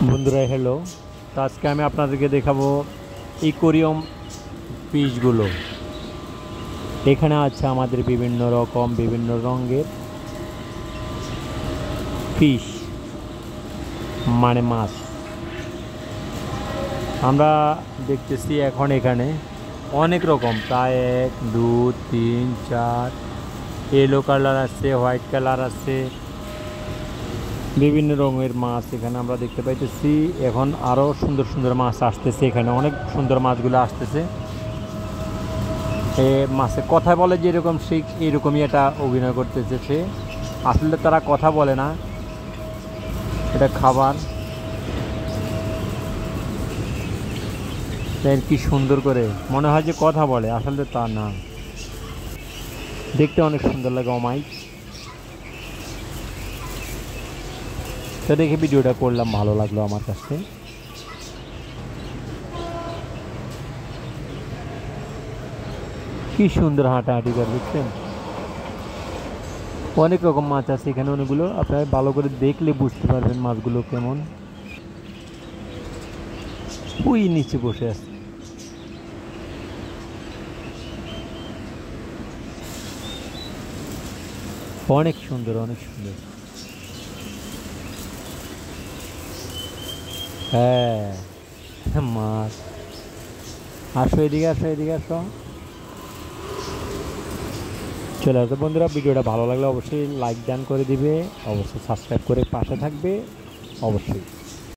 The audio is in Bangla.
বন্ধুরা হ্যালো। তো আজকে আমি আপনাদেরকে দেখাবো ইকোরিয়াম ফিশগুলো। এখানে আছে আমাদের বিভিন্ন রকম বিভিন্ন রঙের ফিশ, মানে মাছ আমরা দেখতেছি। এখন এখানে অনেক রকম, প্রায় 1 2 3 4 ইয়েলো কালার আছে, হোয়াইট কালার আছে, বিভিন্ন রঙের মাছ এখানে আমরা দেখতে পাইতেছি। এখন আরও সুন্দর সুন্দর মাছ আসতেছে, এখানে অনেক সুন্দর মাছগুলো আসতেছে। এ মাছে কথা বলে যেরকম ঠিক এরকমই এটা অভিনয় করতেছে সে। আসলে তারা কথা বলে না, এটা খাবার। কি সুন্দর করে মনে হয় যে কথা বলে, আসলে তা না। দেখতে অনেক সুন্দর লাগে অমাইক। তো দেখে ভিডিওটা করলাম, ভালো লাগলো আমার কাছে। কি সুন্দর হাঁটাহাঁটি করে, দেখছেন? অনেক রকম মাছ আছে এখানে, অনেকগুলো। আপনারা ভালো করে দেখলে বুঝতে পারবেন মাছগুলো কেমন। ওই নিচে বসে আছে, অনেক সুন্দর অনেক সুন্দর। হ্যাঁ, মাছ। আসো এদিকে, আসো এদিকে, আসো। চলে আসো বন্ধুরা। ভিডিওটা ভালো লাগলে অবশ্যই লাইক দান করে দিবে, অবশ্যই সাবস্ক্রাইব করে পাশে থাকবে অবশ্যই।